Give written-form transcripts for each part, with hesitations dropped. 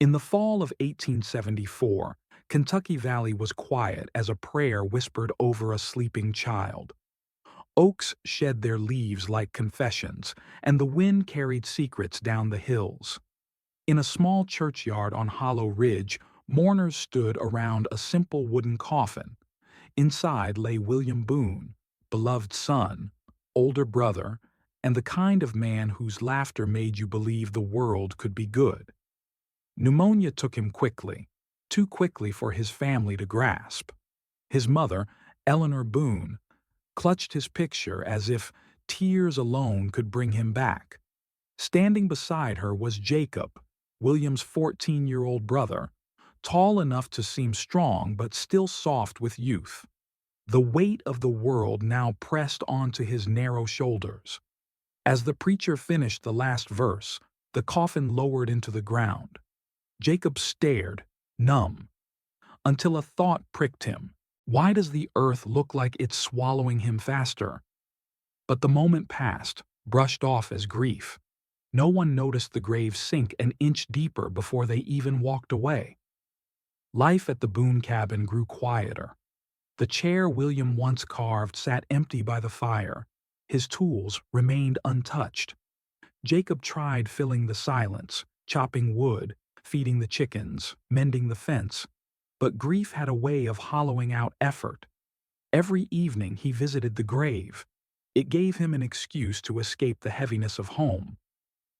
In the fall of 1874, Kentucky Valley was quiet as a prayer whispered over a sleeping child. Oaks shed their leaves like confessions, and the wind carried secrets down the hills. In a small churchyard on Hollow Ridge, mourners stood around a simple wooden coffin. Inside lay William Boone, beloved son, older brother, and the kind of man whose laughter made you believe the world could be good. Pneumonia took him quickly, too quickly for his family to grasp. His mother, Eleanor Boone, clutched his picture as if tears alone could bring him back. Standing beside her was Jacob, William's 14-year-old brother, tall enough to seem strong but still soft with youth. The weight of the world now pressed onto his narrow shoulders. As the preacher finished the last verse, the coffin lowered into the ground. Jacob stared, numb, until a thought pricked him. Why does the earth look like it's swallowing him faster? But the moment passed, brushed off as grief. No one noticed the grave sink an inch deeper before they even walked away. Life at the Boone cabin grew quieter. The chair William once carved sat empty by the fire. His tools remained untouched. Jacob tried filling the silence, chopping wood, feeding the chickens, mending the fence. But grief had a way of hollowing out effort. Every evening he visited the grave. It gave him an excuse to escape the heaviness of home.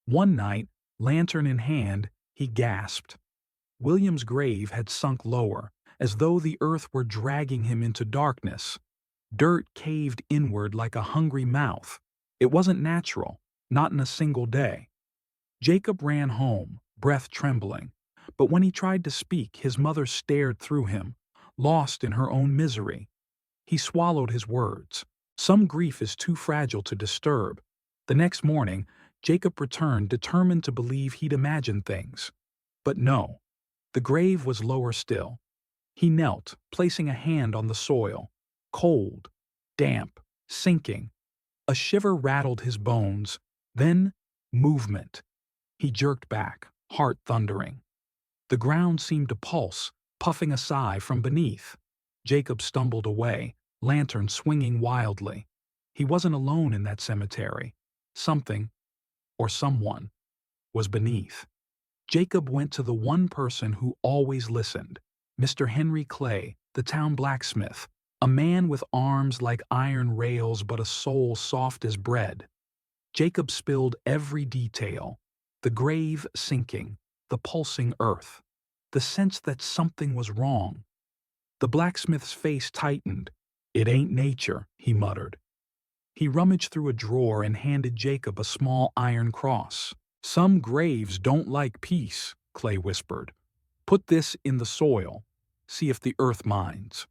One night, lantern in hand, he gasped. William's grave had sunk lower, as though the earth were dragging him into darkness. Dirt caved inward like a hungry mouth. It wasn't natural, not in a single day. Jacob ran home, breath trembling. But when he tried to speak, his mother stared through him, lost in her own misery. He swallowed his words. Some grief is too fragile to disturb. The next morning, Jacob returned, determined to believe he'd imagined things. But no, the grave was lower still. He knelt, placing a hand on the soil. Cold, damp, sinking. A shiver rattled his bones. Then, movement. He jerked back, heart thundering. The ground seemed to pulse, puffing a sigh from beneath. Jacob stumbled away, lantern swinging wildly. He wasn't alone in that cemetery. Something, or someone, was beneath. Jacob went to the one person who always listened, Mr. Henry Clay, the town blacksmith, a man with arms like iron rails but a soul soft as bread. Jacob spilled every detail, the grave sinking, the pulsing earth, the sense that something was wrong. The blacksmith's face tightened. "It ain't nature," he muttered. He rummaged through a drawer and handed Jacob a small iron cross. "Some graves don't like peace," Clay whispered. "Put this in the soil. See if the earth minds."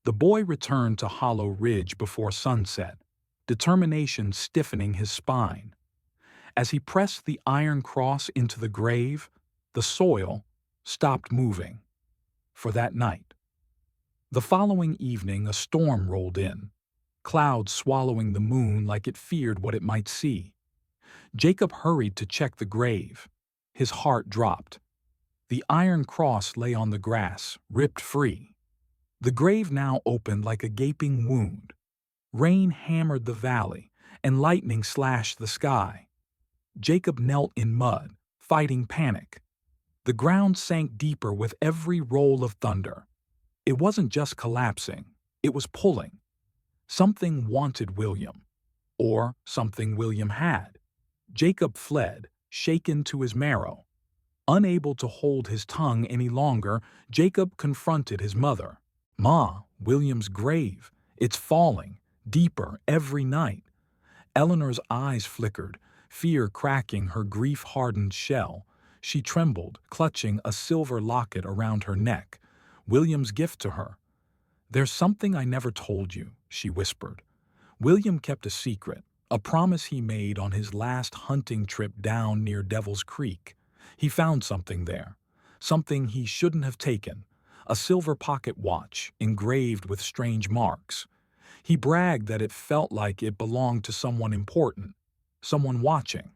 The boy returned to Hollow Ridge before sunset, determination stiffening his spine. As he pressed the iron cross into the grave, the soil stopped moving. For that night. The following evening, a storm rolled in, clouds swallowing the moon like it feared what it might see. Jacob hurried to check the grave. His heart dropped. The iron cross lay on the grass, ripped free. The grave now opened like a gaping wound. Rain hammered the valley, and lightning slashed the sky. Jacob knelt in mud, fighting panic. The ground sank deeper with every roll of thunder. It wasn't just collapsing, it was pulling. Something wanted William, or something William had. Jacob fled, shaken to his marrow. Unable to hold his tongue any longer, Jacob confronted his mother. "Ma, William's grave. It's falling, deeper every night." Eleanor's eyes flickered, fear cracking her grief-hardened shell. She trembled, clutching a silver locket around her neck, William's gift to her. "There's something I never told you," she whispered. William kept a secret, a promise he made on his last hunting trip down near Devil's Creek. He found something there, something he shouldn't have taken, a silver pocket watch engraved with strange marks. He bragged that it felt like it belonged to someone important, someone watching.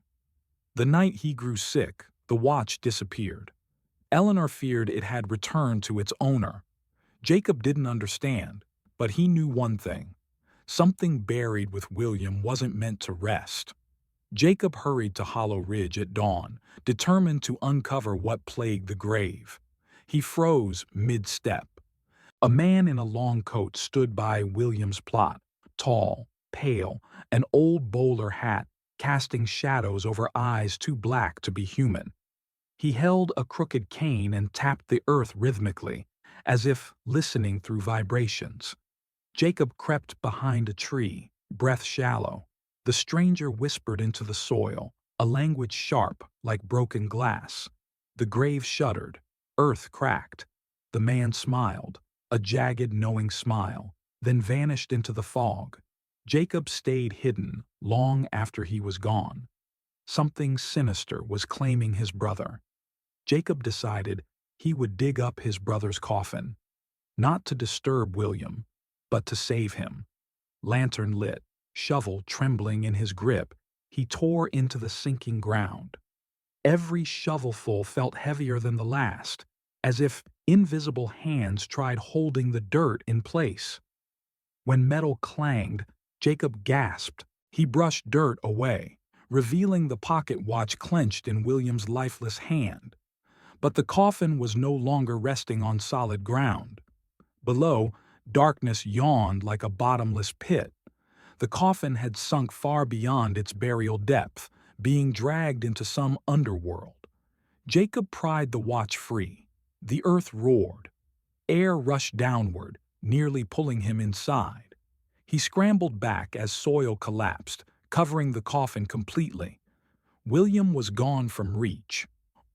The night he grew sick, the watch disappeared. Eleanor feared it had returned to its owner. Jacob didn't understand, but he knew one thing. Something buried with William wasn't meant to rest. Jacob hurried to Hollow Ridge at dawn, determined to uncover what plagued the grave. He froze mid-step. A man in a long coat stood by William's plot, tall, pale, an old bowler hat casting shadows over eyes too black to be human. He held a crooked cane and tapped the earth rhythmically, as if listening through vibrations. Jacob crept behind a tree, breath shallow. The stranger whispered into the soil, a language sharp like broken glass. The grave shuddered, earth cracked. The man smiled, a jagged, knowing smile, then vanished into the fog. Jacob stayed hidden long after he was gone. Something sinister was claiming his brother. Jacob decided he would dig up his brother's coffin, not to disturb William, but to save him. Lantern lit, shovel trembling in his grip, he tore into the sinking ground. Every shovelful felt heavier than the last, as if invisible hands tried holding the dirt in place. When metal clanged, Jacob gasped. He brushed dirt away, revealing the pocket watch clenched in William's lifeless hand. But the coffin was no longer resting on solid ground. Below, darkness yawned like a bottomless pit. The coffin had sunk far beyond its burial depth, being dragged into some underworld. Jacob pried the watch free. The earth roared. Air rushed downward, nearly pulling him inside. He scrambled back as soil collapsed, covering the coffin completely. William was gone from reach.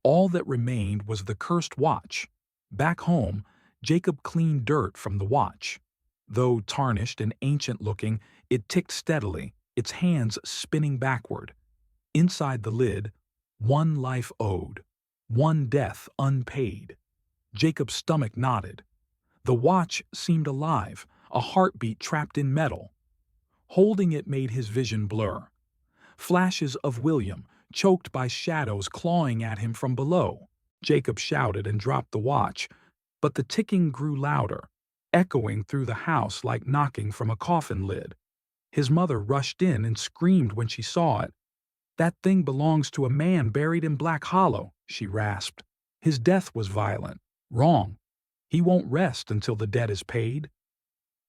All that remained was the cursed watch. Back home, Jacob cleaned dirt from the watch. Though tarnished and ancient-looking, it ticked steadily, its hands spinning backward. Inside the lid, one life owed, one death unpaid. Jacob's stomach knotted. The watch seemed alive, a heartbeat trapped in metal. Holding it made his vision blur. Flashes of William, choked by shadows clawing at him from below. Jacob shouted and dropped the watch, but the ticking grew louder, echoing through the house like knocking from a coffin lid. His mother rushed in and screamed when she saw it. "That thing belongs to a man buried in Black Hollow," she rasped. "His death was violent. Wrong. He won't rest until the debt is paid."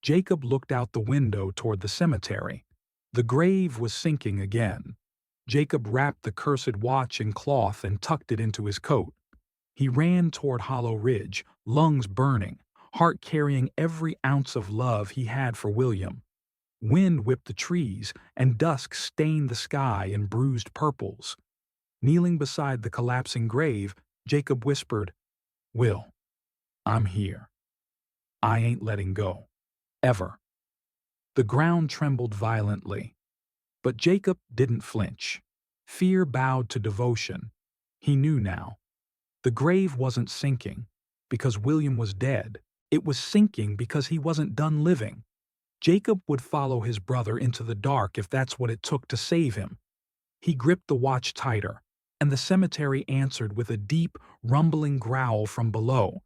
Jacob looked out the window toward the cemetery. The grave was sinking again. Jacob wrapped the cursed watch in cloth and tucked it into his coat. He ran toward Hollow Ridge, lungs burning, heart carrying every ounce of love he had for William. Wind whipped the trees, and dusk stained the sky in bruised purples. Kneeling beside the collapsing grave, Jacob whispered, "Will, I'm here. I ain't letting go. Ever." The ground trembled violently. But Jacob didn't flinch. Fear bowed to devotion. He knew now. The grave wasn't sinking because William was dead. It was sinking because he wasn't done living. Jacob would follow his brother into the dark if that's what it took to save him. He gripped the watch tighter, and the cemetery answered with a deep, rumbling growl from below,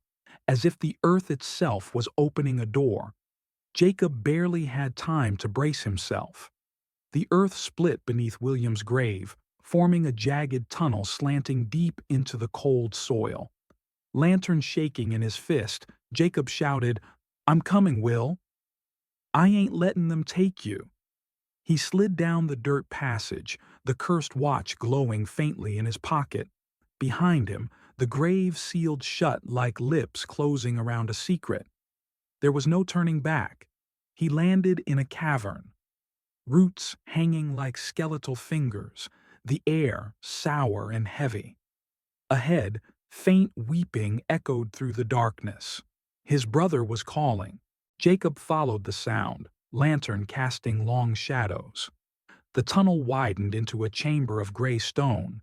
as if the earth itself was opening a door. Jacob barely had time to brace himself. The earth split beneath William's grave, forming a jagged tunnel slanting deep into the cold soil. Lantern shaking in his fist, Jacob shouted, "I'm coming, Will. I ain't letting them take you." He slid down the dirt passage, the cursed watch glowing faintly in his pocket. Behind him, the grave sealed shut like lips closing around a secret. There was no turning back. He landed in a cavern. Roots hanging like skeletal fingers, the air sour and heavy. Ahead, faint weeping echoed through the darkness. His brother was calling. Jacob followed the sound, lantern casting long shadows. The tunnel widened into a chamber of gray stone,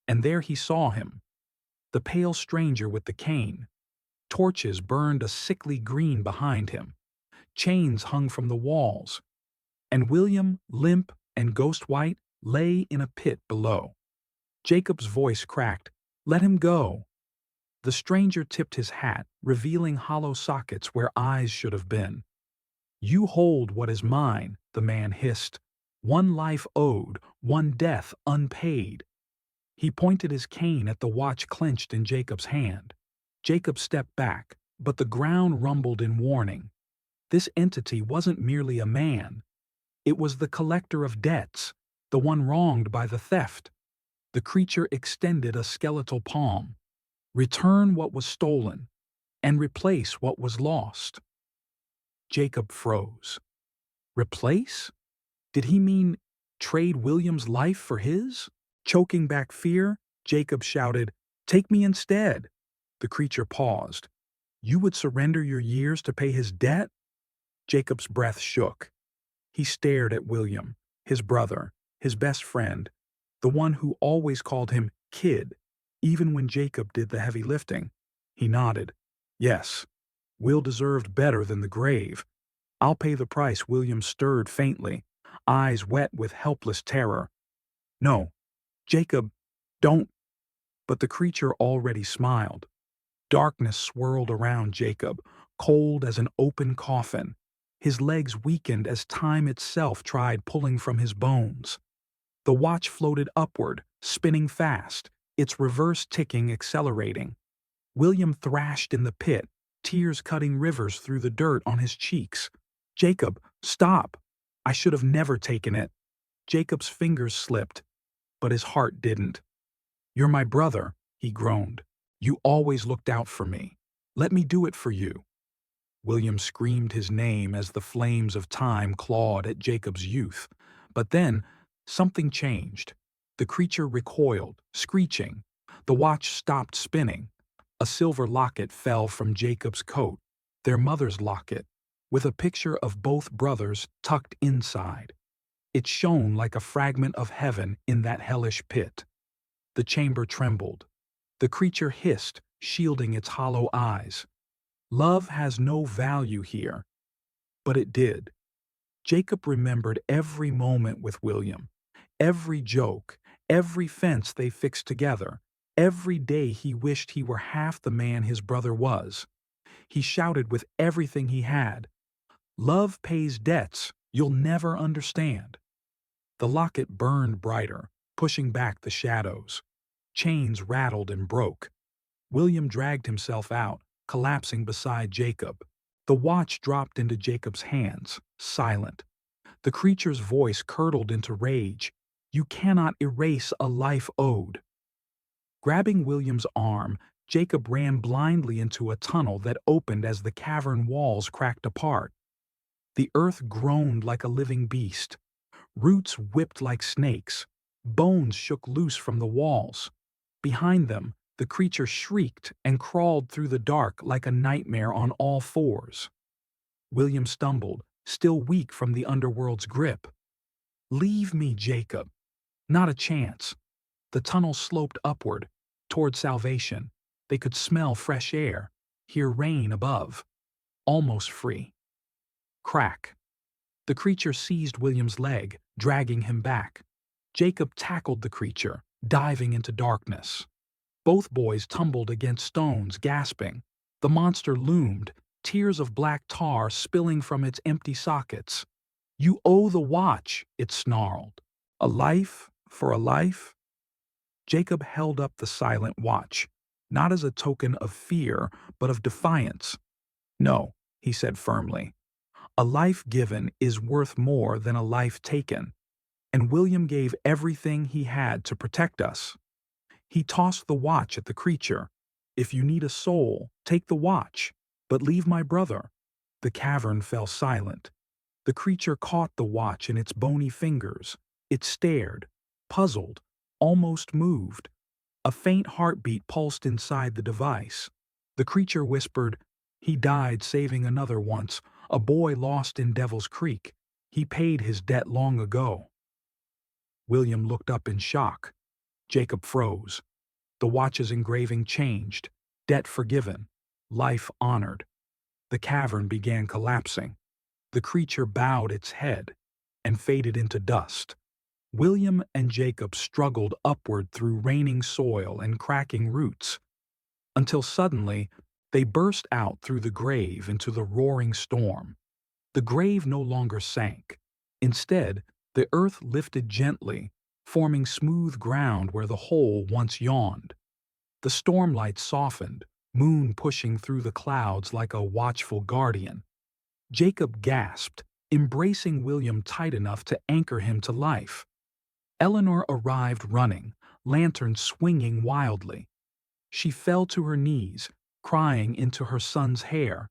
and there he saw him, the pale stranger with the cane. Torches burned a sickly green behind him. Chains hung from the walls. And William, limp and ghost-white, lay in a pit below. Jacob's voice cracked, "Let him go." The stranger tipped his hat, revealing hollow sockets where eyes should have been. "You hold what is mine," the man hissed. "One life owed, one death unpaid." He pointed his cane at the watch clenched in Jacob's hand. Jacob stepped back, but the ground rumbled in warning. This entity wasn't merely a man. It was the collector of debts, the one wronged by the theft. The creature extended a skeletal palm. "Return what was stolen, and replace what was lost." Jacob froze. Replace? Did he mean trade William's life for his? Choking back fear, Jacob shouted, "Take me instead." The creature paused. "You would surrender your years to pay his debt?" Jacob's breath shook. He stared at William, his brother, his best friend, the one who always called him kid, even when Jacob did the heavy lifting. He nodded. "Yes, Will deserved better than the grave. I'll pay the price." William stirred faintly, eyes wet with helpless terror. "No, Jacob, don't." But the creature already smiled. Darkness swirled around Jacob, cold as an open coffin. His legs weakened as time itself tried pulling from his bones. The watch floated upward, spinning fast, its reverse ticking accelerating. William thrashed in the pit, tears cutting rivers through the dirt on his cheeks. "Jacob, stop! I should have never taken it." Jacob's fingers slipped, but his heart didn't. "You're my brother," he groaned. "You always looked out for me. Let me do it for you." William screamed his name as the flames of time clawed at Jacob's youth. But then, something changed. The creature recoiled, screeching. The watch stopped spinning. A silver locket fell from Jacob's coat, their mother's locket, with a picture of both brothers tucked inside. It shone like a fragment of heaven in that hellish pit. The chamber trembled. The creature hissed, shielding its hollow eyes. Love has no value here. But it did. Jacob remembered every moment with William, every joke, every fence they fixed together, every day he wished he were half the man his brother was. He shouted with everything he had, "Love pays debts you'll never understand." The locket burned brighter, pushing back the shadows. Chains rattled and broke. William dragged himself out, collapsing beside Jacob. The watch dropped into Jacob's hands, silent. The creature's voice curdled into rage. "You cannot erase a life owed." Grabbing William's arm, Jacob ran blindly into a tunnel that opened as the cavern walls cracked apart. The earth groaned like a living beast. Roots whipped like snakes. Bones shook loose from the walls. Behind them, the creature shrieked and crawled through the dark like a nightmare on all fours. William stumbled, still weak from the underworld's grip. "Leave me, Jacob." Not a chance. The tunnel sloped upward, toward salvation. They could smell fresh air, hear rain above. Almost free. Crack. The creature seized William's leg, dragging him back. Jacob tackled the creature, diving into darkness. Both boys tumbled against stones, gasping. The monster loomed, tears of black tar spilling from its empty sockets. "You owe the watch," it snarled. "A life for a life?" Jacob held up the silent watch, not as a token of fear, but of defiance. "No," he said firmly. "A life given is worth more than a life taken." And William gave everything he had to protect us. He tossed the watch at the creature. "If you need a soul, take the watch, but leave my brother." The cavern fell silent. The creature caught the watch in its bony fingers. It stared, puzzled, almost moved. A faint heartbeat pulsed inside the device. The creature whispered, "He died saving another once, a boy lost in Devil's Creek. He paid his debt long ago." William looked up in shock. Jacob froze. The watch's engraving changed. Debt forgiven. Life honored. The cavern began collapsing. The creature bowed its head and faded into dust. William and Jacob struggled upward through raining soil and cracking roots. until suddenly they burst out through the grave into the roaring storm. The grave no longer sank. Instead, the earth lifted gently, forming smooth ground where the hole once yawned. The stormlight softened, moon pushing through the clouds like a watchful guardian. Jacob gasped, embracing William tight enough to anchor him to life. Eleanor arrived running, lantern swinging wildly. She fell to her knees, crying into her son's hair.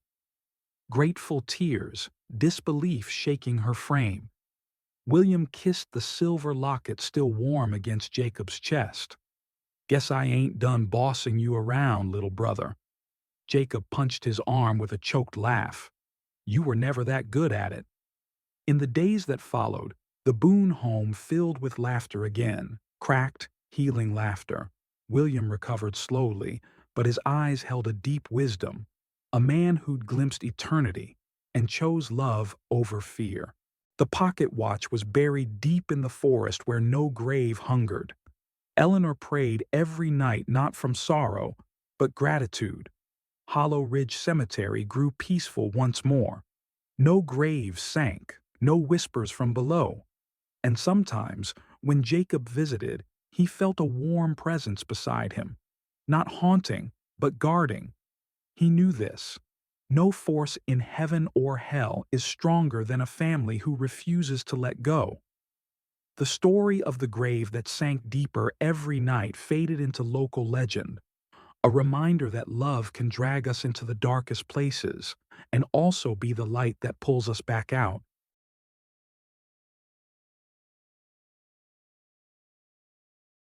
Grateful tears, disbelief shaking her frame. William kissed the silver locket still warm against Jacob's chest. "Guess I ain't done bossing you around, little brother." Jacob punched his arm with a choked laugh. "You were never that good at it." In the days that followed, the Boone home filled with laughter again, cracked, healing laughter. William recovered slowly, but his eyes held a deep wisdom, a man who'd glimpsed eternity and chose love over fear. The pocket watch was buried deep in the forest where no grave hungered. Eleanor prayed every night not from sorrow, but gratitude. Hollow Ridge Cemetery grew peaceful once more. No graves sank, no whispers from below. And sometimes, when Jacob visited, he felt a warm presence beside him. Not haunting, but guarding. He knew this. No force in heaven or hell is stronger than a family who refuses to let go. The story of the grave that sank deeper every night faded into local legend, a reminder that love can drag us into the darkest places and also be the light that pulls us back out.